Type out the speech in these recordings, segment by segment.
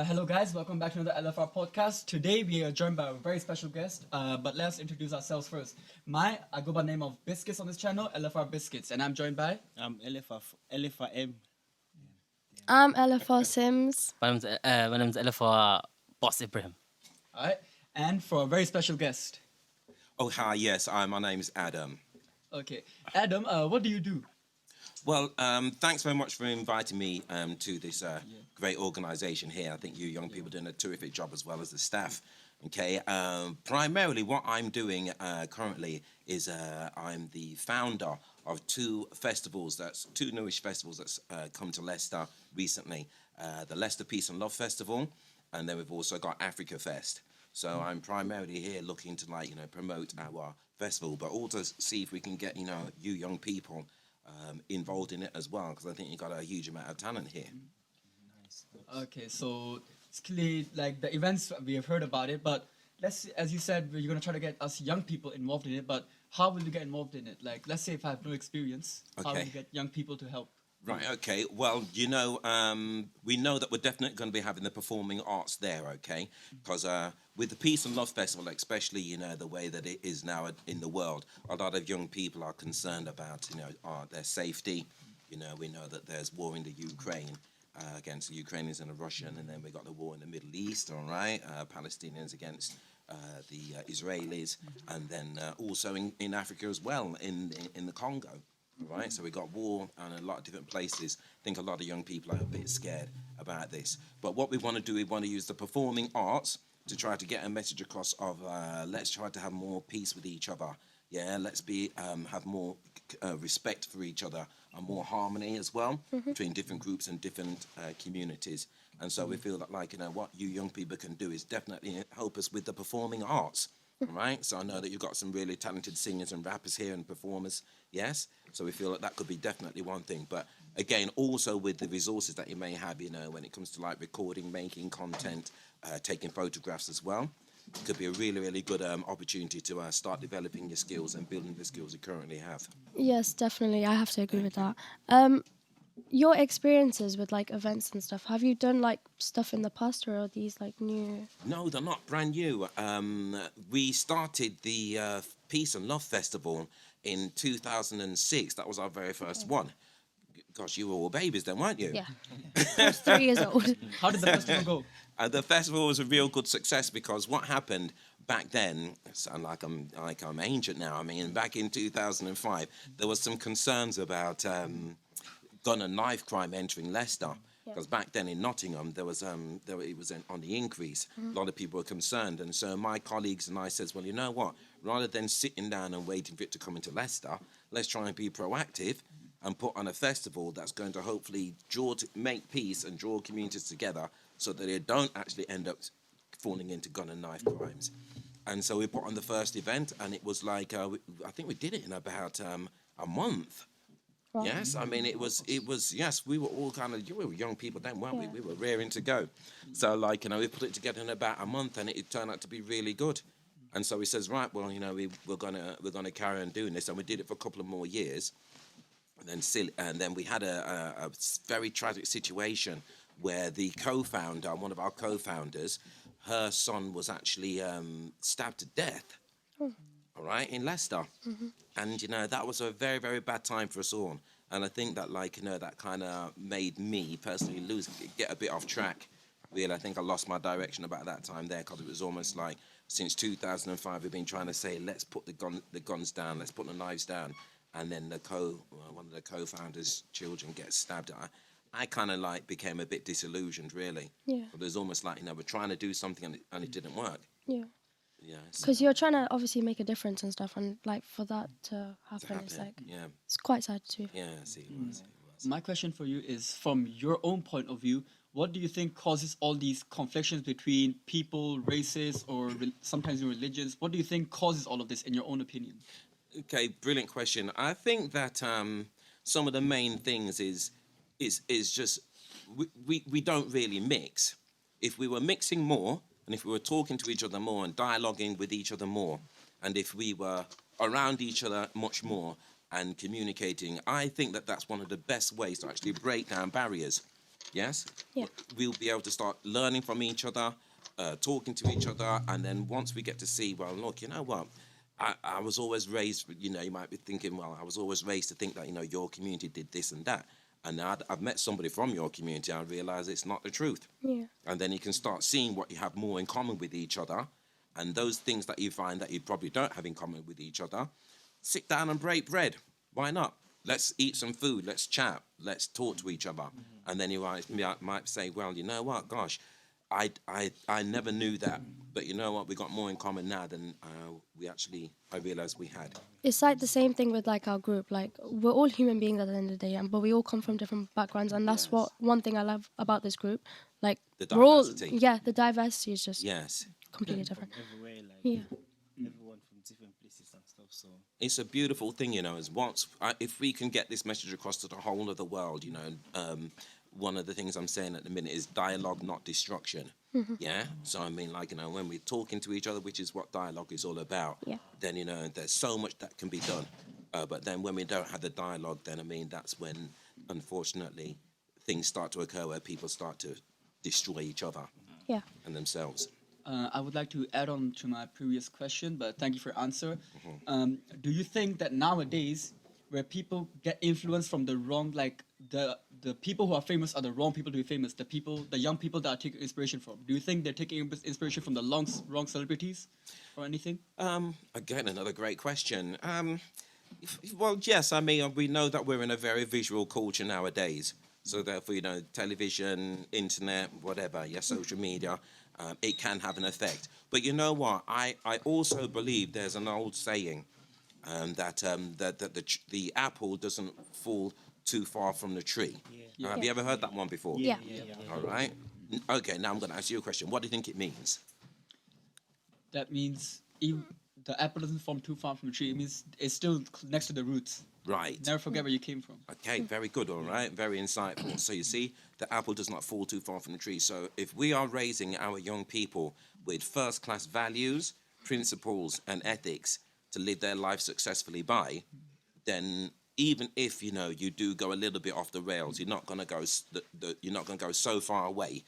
Hello, guys. Welcome back to another LFR podcast. Today we are joined by a very special guest. But let's introduce ourselves first. I go by the name of Biscuits on this channel, LFR Biscuits, and I'm joined by. LFM. I'm LFR Sims. My name's LFR Boss Ibrahim. All right, and for a very special guest. Oh, hi, yes, my name's Adam. Okay, Adam. What do you do? Well, thanks very much for inviting me to this great organisation here. I think you young people are doing a terrific job as well as the staff. Okay, primarily what I'm doing currently is I'm the founder of two newish festivals that's come to Leicester recently. The Leicester Peace and Love Festival, and then we've also got Africa Fest. So I'm primarily here looking to promote our festival, but also see if we can get you young people involved in it as well, because I think you've got a huge amount of talent here. Okay, so it's clearly like the events we have heard about it, but as you said, you're gonna try to get us young people involved in it. But how will you get involved in it? Like, let's say if I have no experience, how will Okay. you get young people to help? Right, okay. Well, we know that we're definitely going to be having the performing arts there, okay? Because with the Peace and Love Festival, especially, the way that it is now in the world, a lot of young people are concerned about, their safety. We know that there's war in the Ukraine against the Ukrainians and the Russian, and then we got the war in the Middle East, all right? Palestinians against the Israelis, and then also in Africa as well, in the Congo. Right, so we got war and a lot of different places. I think a lot of young people are a bit scared about this. But what we want to do, we want to use the performing arts to try to get a message across of let's try to have more peace with each other. Yeah, let's have more respect for each other and more harmony as well between different groups and different communities. And so we feel that what you young people can do is definitely help us with the performing arts. Right, so I know that you've got some really talented singers and rappers here and performers, yes? So we feel that could be definitely one thing. But again, also with the resources that you may have, when it comes to recording, making content, taking photographs as well, it could be a really, really good opportunity to start developing your skills and building the skills you currently have. Yes, definitely. I have to agree with that. Your experiences with events and stuff, have you done stuff in the past, or are these new? No, they're not brand new. We started the Peace and Love Festival in 2006. That was our very first one. Gosh, you were all babies then, weren't you? Yeah. I was 3 years old. How did the festival go? The festival was a real good success because what happened back then, I sound like I'm ancient now. I mean, back in 2005, there was some concerns about gun and knife crime entering Leicester, because back then in Nottingham it was on the increase. A lot of people were concerned, and so my colleagues and I says, well, you know what? Rather than sitting down and waiting for it to come into Leicester, let's try and be proactive and put on a festival that's going to hopefully make peace and draw communities together, so that they don't actually end up falling into gun and knife crimes. And so we put on the first event, and it was I think we did it in about a month. Yes, I mean, it was, yes, we were all we were young people then, weren't we? We were raring to go. So, we put it together in about a month, and it turned out to be really good. And so he says, right, well, we're gonna carry on doing this. And we did it for a couple of more years. And then we had a very tragic situation where the co-founder, one of our co-founders, her son was actually stabbed to death. All right, in Leicester. And, that was a very, very bad time for us all. And I think that, that kind of made me personally get a bit off track. Really, I think I lost my direction about that time there, because it was almost like since 2005 we've been trying to say, let's put the guns down, let's put the knives down. And then one of the co-founders' children gets stabbed. I kind of became a bit disillusioned, really. Yeah. It was almost like, we're trying to do something and it didn't work. Yeah. Yeah, because you're trying to obviously make a difference and stuff, and for that to happen, it's it's quite sad too. Yeah, I see. It was. My question for you is, from your own point of view, what do you think causes all these conflictions between people, races, or sometimes in religions? What do you think causes all of this, in your own opinion? Okay, brilliant question. I think that some of the main things is just we don't really mix. If we were mixing more, and if we were talking to each other more and dialoguing with each other more, and if we were around each other much more and communicating, I think that that's one of the best ways to actually break down barriers. Yes? Yeah. We'll be able to start learning from each other, talking to each other, and then once we get to see, well, look, you know what? I was always raised, you know, you might be thinking, well, I was always raised to think that, you know, your community did this and that. And now I've met somebody from your community, I realize it's not the truth. Yeah. And then you can start seeing what you have more in common with each other. And those things that you find that you probably don't have in common with each other, sit down and break bread. Why not? Let's eat some food. Let's chat. Let's talk to each other. And then you might say, well, you know what? Gosh, I never knew that. But you know what? We got more in common now than I realized we had. It's like the same thing with like our group. Like we're all human beings at the end of the day, but we all come from different backgrounds, and that's Yes. what one thing I love about this group. Like The we're all, diversity. yeah, the diversity is just Yes. completely different. Everywhere, like Yeah. everyone from different places and stuff. So It's a beautiful thing, you know, if we can get this message across to the whole of the world, you know, one of the things I'm saying at the minute is dialogue, not destruction. Yeah. So I mean, like, you know, when we're talking to each other, which is what dialogue is all about, Yeah. then, you know, there's so much that can be done. But then when we don't have the dialogue, then I mean, that's when, unfortunately, things start to occur where people start to destroy each other Yeah. and themselves. I would like to add on to my previous question, but thank you for your answer. Do you think that nowadays, where people get influenced from the wrong, like the people who are famous are the wrong people to be famous, the young people that are taking inspiration from, do you think they're taking inspiration from the wrong celebrities or anything? Again, another great question. Well, yes, I mean, we know that we're in a very visual culture nowadays. So therefore, you know, television, internet, whatever, yeah, social media, it can have an effect. But you know what? I also believe there's an old saying that the apple doesn't fall too far from the tree. Yeah. Have you ever heard that one before? Yeah. All right. Okay, now I'm going to ask you a question. What do you think it means? That means the apple doesn't fall too far from the tree. It means it's still next to the roots. Right. Never forget where you came from. Okay, very good, all right, very insightful. So you see, the apple does not fall too far from the tree. So if we are raising our young people with first-class values, principles, and ethics to live their life successfully by, then even if, you know, you do go a little bit off the rails, you're not going to go you're not going to go so far away.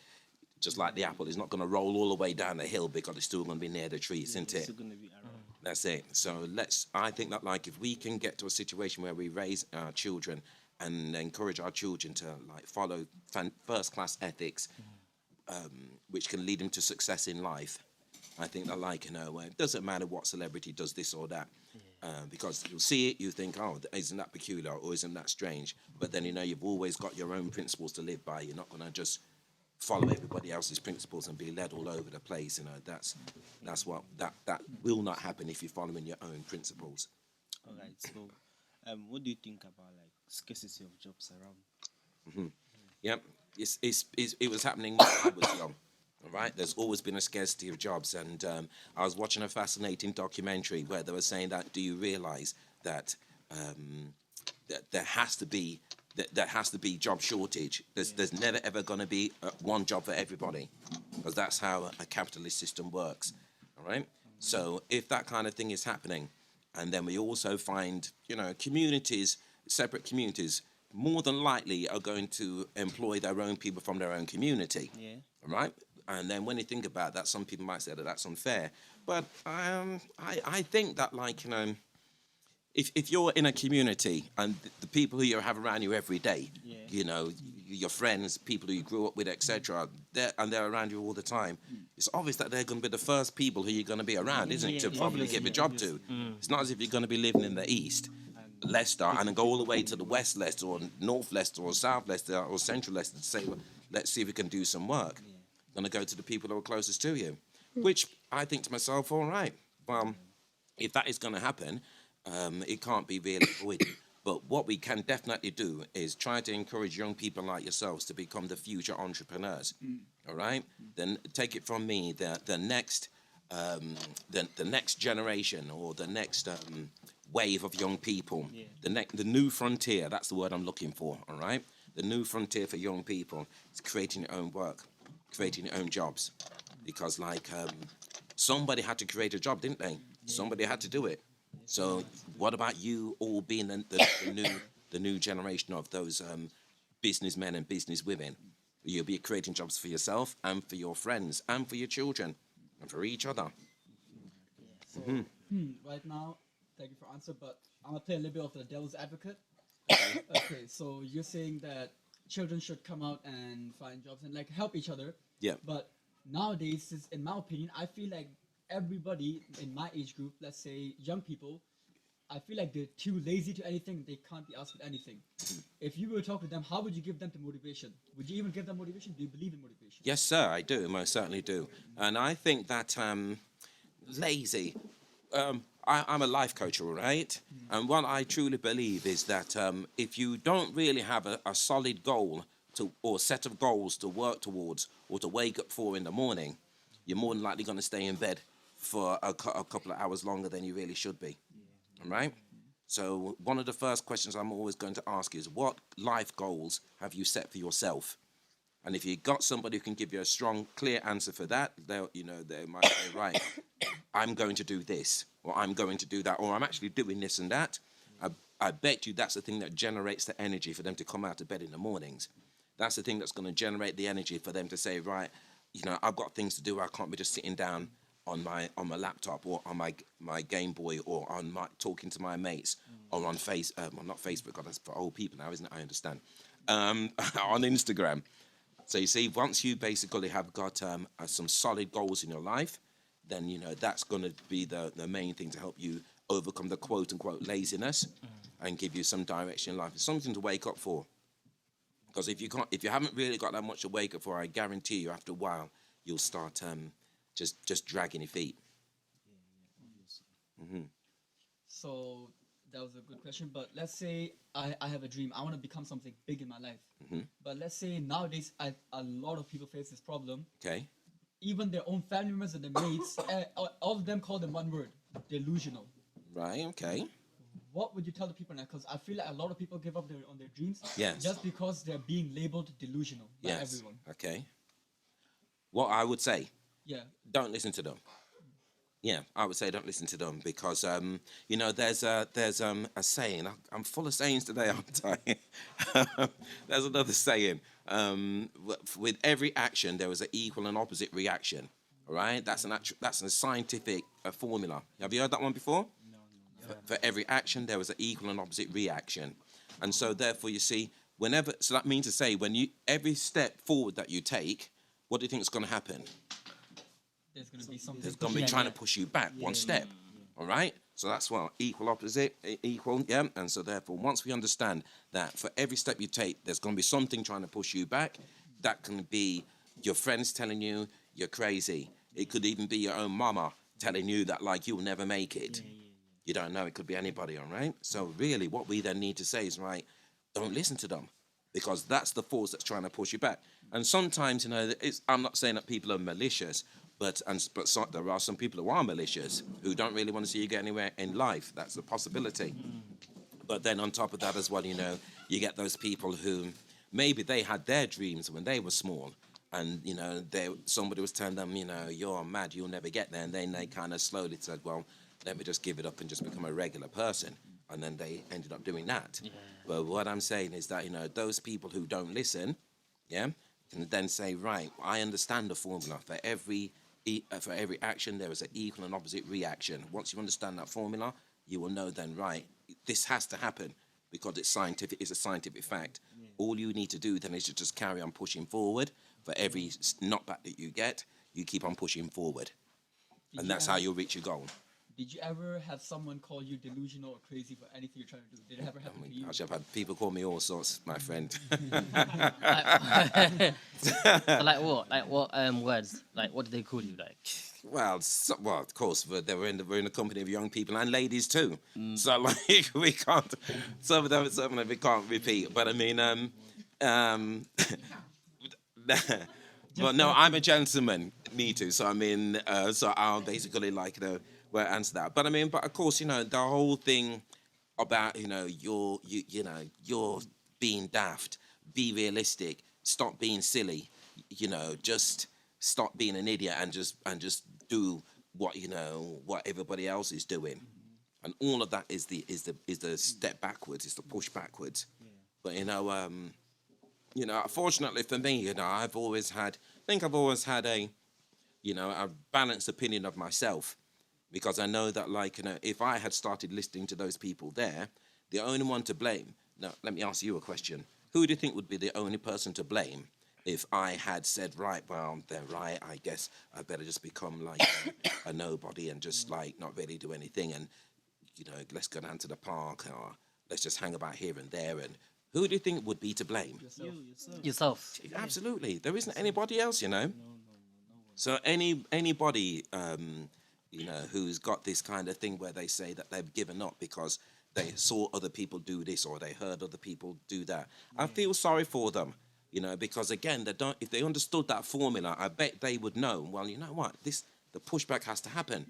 Just like the apple is not going to roll all the way down the hill because it's still going to be near the tree, isn't it? it's gonna be around. That's it. So I think that, like, if we can get to a situation where we raise our children and encourage our children to, like, follow first-class ethics, which can lead them to success in life, I think that, like, you know, it doesn't matter what celebrity does this or that, because you'll see it, you think, oh, isn't that peculiar or isn't that strange? But then, you know, you've always got your own principles to live by. You're not going to just follow everybody else's principles and be led all over the place. You know, that's what that will not happen if you're following your own principles. All right. So, what do you think about like scarcity of jobs around? Yep, it was happening when I was young. All right, there's always been a scarcity of jobs, and I was watching a fascinating documentary where they were saying that, do you realise that that there has to be job shortage. There's never ever going to be one job for everybody, because that's how a capitalist system works. All right. So if that kind of thing is happening, and then we also find, you know, separate communities, more than likely are going to employ their own people from their own community. Yeah. All right. And then when you think about that, some people might say that that's unfair, but I think that, like, you know, if you're in a community and the people who you have around you every day, you know, your friends, people who you grew up with, etc., they're around you all the time, it's obvious that they're going to be the first people who you're going to be around, isn't it, to probably give a job to. It's not as if you're going to be living in the East, Leicester, and then go all the way to the West Leicester or North Leicester or South Leicester or Central Leicester to say, well, let's see if we can do some work. Going to go to the people who are closest to you, which I think to myself, all right, well, if that is going to happen, it can't be really avoided. But what we can definitely do is try to encourage young people like yourselves to become the future entrepreneurs. All right? Then take it from me, the next generation or the next wave of young people, the new frontier, that's the word I'm looking for, all right? The new frontier for young people is creating your own work, creating your own jobs. Because, like, somebody had to create a job, didn't they? Somebody had to do it. So what about you all being the new generation of those businessmen and businesswomen? You'll be creating jobs for yourself and for your friends and for your children and for each other. So right now, thank you for answer, but I'm gonna play a little bit of the devil's advocate. Okay, so you're saying that children should come out and find jobs and like help each other. Yeah. But nowadays, in my opinion, I feel like everybody in my age group, let's say young people, I feel like they're too lazy to anything. They can't be asked with anything. If you were to talk to them, how would you give them the motivation? Would you even give them motivation? Do you believe in motivation? Yes, sir, I do. Most certainly do. And I think that lazy. I'm a life coach, all right? And what I truly believe is that if you don't really have a solid goal or set of goals to work towards or to wake up for in the morning, you're more than likely going to stay in bed for a couple of hours longer than you really should be. All right? So one of the first questions I'm always going to ask is, what life goals have you set for yourself? And if you've got somebody who can give you a strong, clear answer for that, they might say, right, I'm going to do this, or I'm going to do that, or I'm actually doing this and that. I bet you that's the thing that generates the energy for them to come out of bed in the mornings. That's the thing that's going to generate the energy for them to say, right, I've got things to do. I can't be just sitting down on my laptop or on my Game Boy or on talking to my mates or on well, not Facebook, God, that's for old people now, isn't it? I understand. On Instagram. So you see, once you basically have got some solid goals in your life, then that's going to be the main thing to help you overcome the quote unquote laziness and give you some direction in life. It's something to wake up for. Because if you haven't really got that much to wake up for, I guarantee you, after a while, you'll start just dragging your feet. So that was a good question. But let's say I have a dream. I want to become something big in my life. But let's say nowadays a lot of people face this problem. Okay. Even their own family members and their mates, all of them call them one word: delusional. Right. Okay. What would you tell the people now? Because I feel like a lot of people give up on their dreams Yes. just because they're being labeled delusional by Yes. everyone. Okay. What I would say, Yeah. don't listen to them. Yeah, I would say don't listen to them because there's a saying. I'm full of sayings today, aren't I? There's another saying. With every action, there is an equal and opposite reaction. All right, that's a scientific formula. Have you heard that one before? No. For every action, there is an equal and opposite reaction, and so therefore you see, so that means to say every step forward that you take, what do you think is going to happen? There's going to be something. There's going to be trying to push you back one step. All right? So that's what equal, opposite, equal, yeah? And so therefore, once we understand that for every step you take, there's going to be something trying to push you back. That can be your friends telling you you're crazy. It could even be your own mama telling you that, like, you'll never make it. You don't know. It could be anybody, all right? So really, what we then need to say is, right, don't listen to them because that's the force that's trying to push you back. And sometimes, I'm not saying that people are malicious, but there are some people who are malicious who don't really want to see you get anywhere in life. That's a possibility. But then on top of that as well, you get those people who maybe they had their dreams when they were small, and somebody was telling them, you're mad, you'll never get there, and then they kind of slowly said, well, let me just give it up and just become a regular person, and then they ended up doing that. Yeah. But what I'm saying is that those people who don't listen, can then say, right, I understand the formula for every action, there is an equal and opposite reaction. Once you understand that formula, you will know then, right, this has to happen because it's scientific. It's a scientific fact. Yeah. All you need to do then is to just carry on pushing forward. For every knockback that you get, you keep on pushing forward. And that's how you'll reach your goal. Did you ever have someone call you delusional or crazy for anything you're trying to do? Did it ever happen to you? I've had people call me all sorts, my friend. Like what? Like what words? Like what did they call you? Like well, of course, but we're in the company of young people and ladies too. So like we can't. Some of them we can't repeat. But I mean, well, no, I'm a gentleman. Me too. So I mean, so I'll basically well answer that. But I mean, but of course, the whole thing about you're being daft. Be realistic. Stop being silly. Just stop being an idiot and just do what what everybody else is doing. And all of that is the step backwards. It's the push backwards. Yeah. But fortunately for me, I've always had, I think I've always had a balanced opinion of myself, because I know that, like, if I had started listening to those people there, the only one to blame. Now, let me ask you a question. Who do you think would be the only person to blame if I had said, right, well, they're right, I guess I better just become like a nobody and just like not really do anything, and let's go down to the park, or let's just hang about here and there. And who do you think would be to blame? Yourself. Yourself. Absolutely, there isn't anybody else. So anybody who's got this kind of thing where they say that they've given up because they saw other people do this or they heard other people do that, I feel sorry for them. Because again, if they understood that formula, I bet they would know, well, you know what, the pushback has to happen.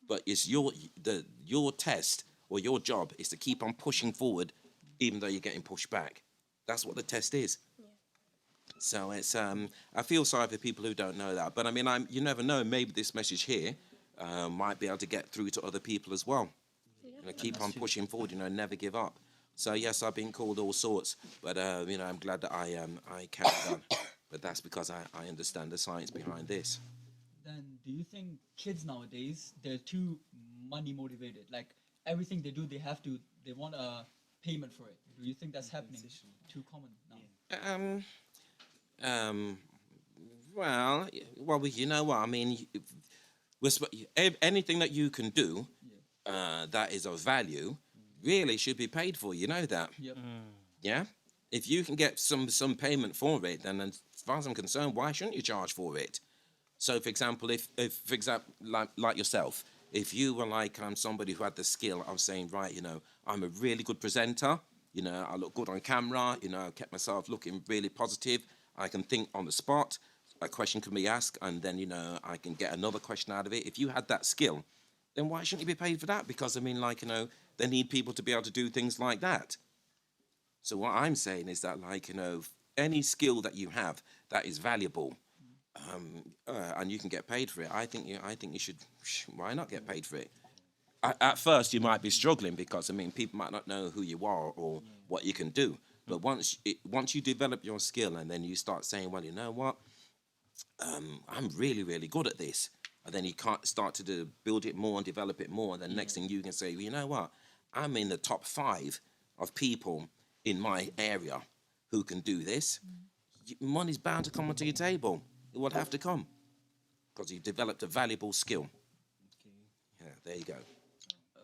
But it's your test, or your job is to keep on pushing forward, even though you're getting pushed back. That's what the test is. Yeah. So it's I feel sorry for people who don't know that. But I mean, you never know. Maybe this message here might be able to get through to other people as well. Keep on pushing forward. Never give up. So yes, I've been called all sorts, but I'm glad that I carried on. But that's because I understand the science behind this. Then do you think kids nowadays, they're too money motivated? Like everything they do, they want a payment for it. Do you think that's happening? Too common now? Well, you know what I mean. Anything that you can do that is of value really should be paid for. You know that. Yep. Yeah. If you can get some payment for it, then as far as I'm concerned, why shouldn't you charge for it? So, for example, if for example, like yourself, if you were like somebody who had the skill of saying, right, I'm a really good presenter, I look good on camera, I kept myself looking really positive, I can think on the spot, a question can be asked, and then, I can get another question out of it. If you had that skill, then why shouldn't you be paid for that? Because, I mean, like, they need people to be able to do things like that. So what I'm saying is that, like, any skill that you have that is valuable, and you can get paid for it, I think you should. Why not get paid for it? At first, you might be struggling because, I mean, people might not know who you are or what you can do. But once you develop your skill, and then you start saying, well, you know what, I'm really, really good at this, and then you can't start to build it more and develop it more. And then next thing you can say, well, you know what, I'm in the top 5 of people in my area who can do this. Money's bound to come onto your table. It would have to come because you've developed a valuable skill. Yeah, there you go.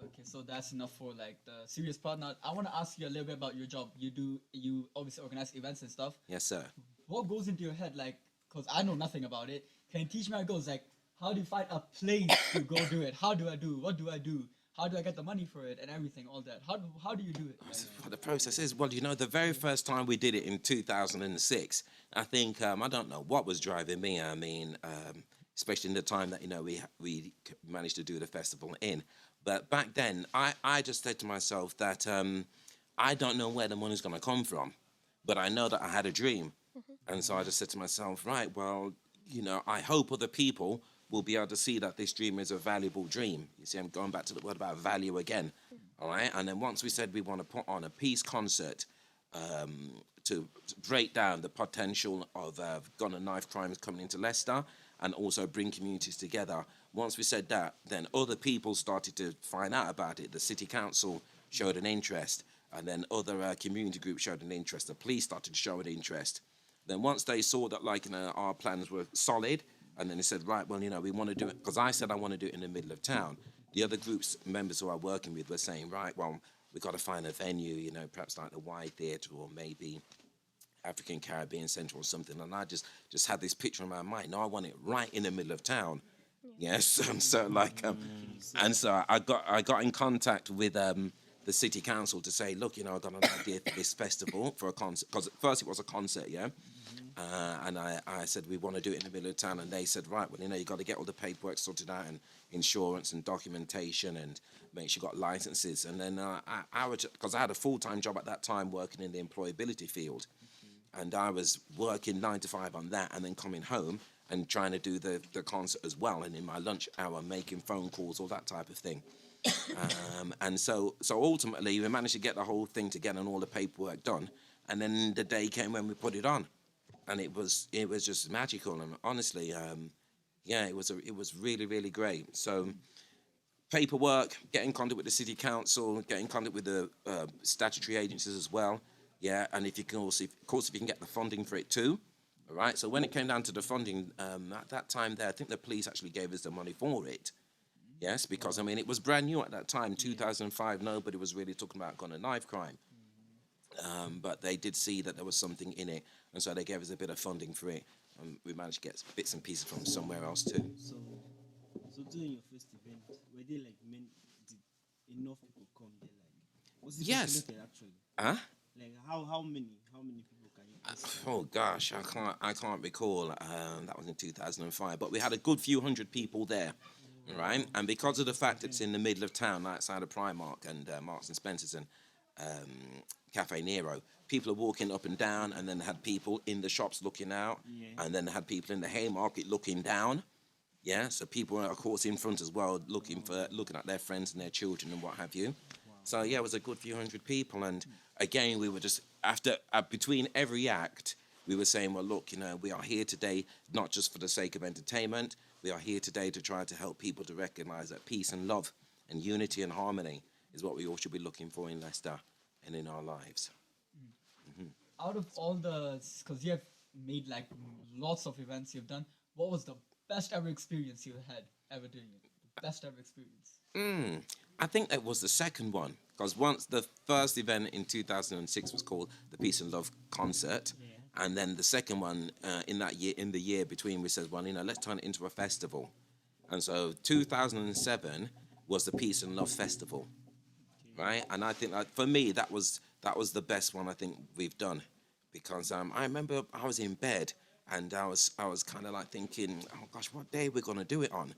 Okay, so that's enough for like the serious part. Now, I want to ask you a little bit about your job. You obviously organize events and stuff. Yes, sir. What goes into your head, like, because I know nothing about it. Can you teach me how it goes? Like, how do you find a place to go do it? How do I do? What do I do? How do I get the money for it and everything, all that? How do you do it? What the process is, well, the very first time we did it in 2006, I think, I don't know what was driving me. I mean, especially in the time that, we managed to do the festival in. But back then, I just said to myself that I don't know where the money's going to come from, but I know that I had a dream. And so I just said to myself, right, well, I hope other people will be able to see that this dream is a valuable dream. You see, I'm going back to the word about value again. All right. And then once we said we want to put on a peace concert to break down the potential of gun and knife crimes coming into Leicester and also bring communities together. Once we said that, then other people started to find out about it. The city council showed an interest, and then other community groups showed an interest. The police started to show an interest. Then once they saw that, like, our plans were solid, and then they said, right, well, we want to do it, because I said I want to do it in the middle of town. The other groups, members who I'm working with, were saying, right, well, we've got to find a venue, perhaps like the Y Theatre or maybe African Caribbean Centre or something. And I just had this picture in my mind. No, I want it right in the middle of town. Yes, and so I got in contact with the city council to say, look, I've got an idea for this festival for a concert, because at first it was a concert, yeah. And I said, we want to do it in the middle of town. And they said, right, well, you've got to get all the paperwork sorted out and insurance and documentation and make sure you got licenses. And then because I had a full-time job at that time working in the employability field. And I was working 9 to 5 on that and then coming home and trying to do the concert as well. And in my lunch hour, making phone calls, all that type of thing. And so ultimately, we managed to get the whole thing together and all the paperwork done. And then the day came when we put it on, and it was just magical. And honestly, yeah, it was really, really great. So paperwork, get in contact with the city council, get in contact with the statutory agencies as well. Yeah, and if you can also, of course, if you can get the funding for it too. All right. So when it came down to the funding, at that time there, I think the police actually gave us the money for it. Yes, because I mean it was brand new at that time, 2005. Nobody was really talking about gun and knife crime, but they did see that there was something in it, and so they gave us a bit of funding for it. And we managed to get bits and pieces from somewhere else too. So, during your first event, were there like did enough people come there? Like, was it Yes. populated actually? Huh? Like, how many people can you? Oh gosh, I can't recall. That was in 2005, but we had a good few hundred people there, right? And because of the fact it's in the middle of town, outside of Primark and Marks and Spencers and Cafe Nero, people are walking up and down, and then they had people in the shops looking out, and then they had people in the Haymarket looking down. Yeah, so people were of course in front as well, looking at their friends and their children and what have you. So yeah, it was a good few hundred people, and again, we were just after between every act, we were saying, well, look, you know, we are here today not just for the sake of entertainment. We are here today to try to help people to recognise that peace and love and unity and harmony is what we all should be looking for in Leicester and in our lives. Out of all the, because you have made like lots of events you've done, what was the best ever experience you had ever doing it? The best ever experience. I think that was the second one, because once the first event in 2006 was called the Peace and Love Concert, and then the second one in the year between, we said, well, you know, let's turn it into a festival, and so 2007 was the Peace and Love Festival, right? And I think that for me that was the best one I think we've done, because I remember I was in bed and I was kind of like thinking, oh gosh, what day we're gonna do it on?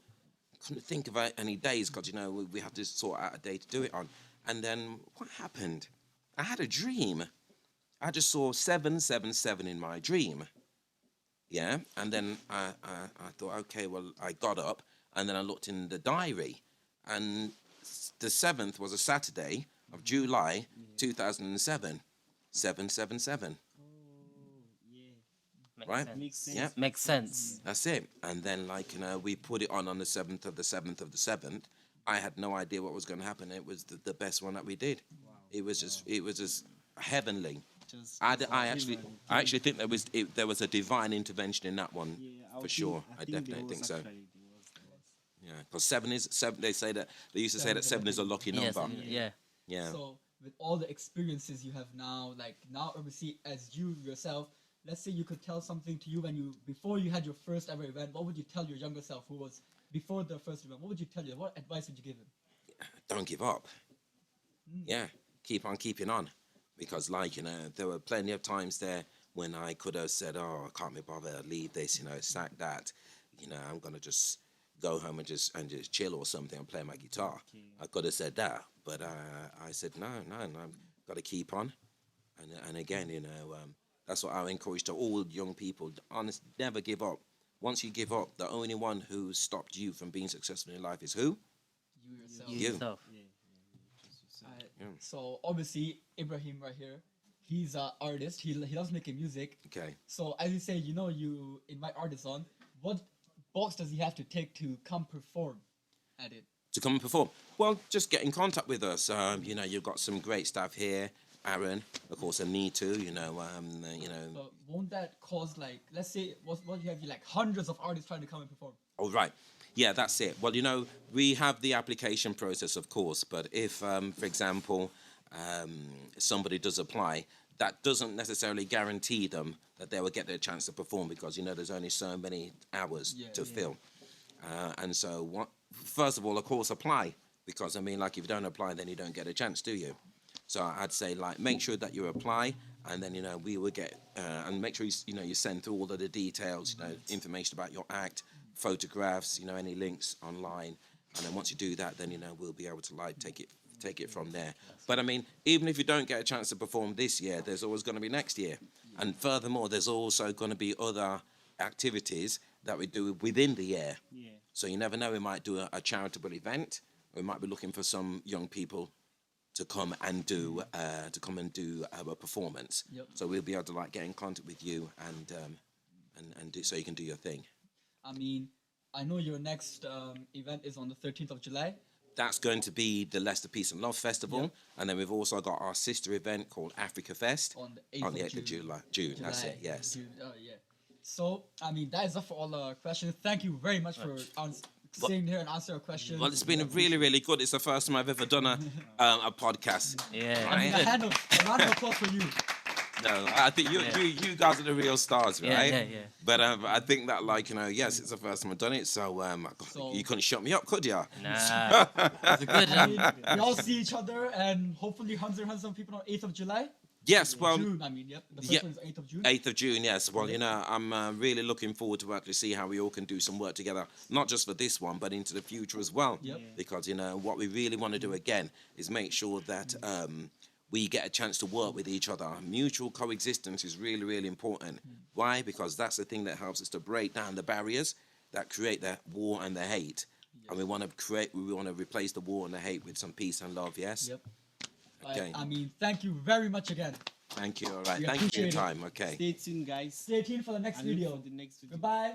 Couldn't think of any days because, you know, we had to sort out a day to do it on. And then what happened? I had a dream. I just saw 777 in my dream. Yeah. And then I thought, okay, well, I got up and then I looked in the diary. And the 7th was a Saturday of July 2007. 777. Right? Makes sense. Yeah. Makes sense. That's it. And then, like, you know, we put it on the 7th of the 7th of the 7th. I had no idea what was going to happen. It was the best one that we did. Wow. It was just heavenly. I actually think there was a divine intervention in that one, for sure. I definitely think so. Yeah, because seven. They used to say that 7 is a lucky Yes, number. yeah. Yeah. So with all the experiences you have now, like now obviously as you yourself, let's say you could tell something to you before you had your first ever event, what would you tell your younger self who was before the first event? What would you tell you? What advice would you give him? Don't give up. Yeah, keep on keeping on. Because, like, you know, there were plenty of times there when I could have said, oh, I can't be bothered, leave this, you know, sack that. You know, I'm going to just go home and just chill or something and play my guitar. I could have said that. But I said, no, I've got to keep on. And again, you know, that's what I encourage to all young people. Honest, never give up. Once you give up, the only one who stopped you from being successful in life is who? You yourself. You. Yourself. So obviously Ibrahim right here, he's an artist. He loves making music. Okay. So as you say, you know, you invite artists on. What box does he have to take to come perform at it? To come and perform? Well, just get in contact with us. You know, you've got some great staff here. Aaron, of course, and me too. You know. But won't that cause, like, let's say what you have, like hundreds of artists trying to come and perform? Oh, right. Yeah, that's it. Well, you know, we have the application process, of course, but if, for example, somebody does apply, that doesn't necessarily guarantee them that they will get their chance to perform because, you know, there's only so many hours to fill. And so, first of all, of course, apply because, I mean, like, if you don't apply, then you don't get a chance, do you? So I'd say, like, make sure that you apply, and then, you know, we will get, and make sure, you send through all of the details, you know, information about your act, photographs, you know, any links online. And then once you do that, then, you know, we'll be able to, like, take it from there. But, I mean, even if you don't get a chance to perform this year, there's always going to be next year. And furthermore, there's also going to be other activities that we do within the year. Yeah. So you never know, we might do a charitable event. we might be looking for some young people to come and do a performance. Yep. So we'll be able to like get in contact with you and do so you can do your thing. I mean, I know your next event is on the 13th of July. That's going to be the Leicester Peace and Love Festival, Yep. and then we've also got our sister event called Africa Fest On the 8th of June. July. That's it. Yes. June, yeah. So, I mean, that is up for all the questions. Thank you very much for sitting here and answering our questions. Well, it's been really, really good. It's the first time I've ever done a podcast. Yeah. I mean, a round of applause for you. No, I think you guys are the real stars, right? Yeah. But I think that, like, yes, it's the first time I've done it, so, you couldn't shut me up, could you? Nah. It's a good. I mean, we all see each other, and hopefully Hunter has some people on 8th of July. Yes, well, June, I mean, yep. The first yeah. one is 8th of June. 8th of June, yes. Well, I'm really looking forward to actually see how we all can do some work together, not just for this one, but into the future as well. Yep. Because, what we really want to do again is make sure that we get a chance to work with each other. Mutual coexistence is really, really important. Why? Because that's the thing that helps us to break down the barriers that create the war and the hate. And we want to replace the war and the hate with some peace and love, yes? Yep. Okay. I mean, thank you very much again. Thank you, all right. We Thank you for your appreciate it. time, okay. Stay tuned, guys. Stay tuned for the next And look video. for the next video. Goodbye.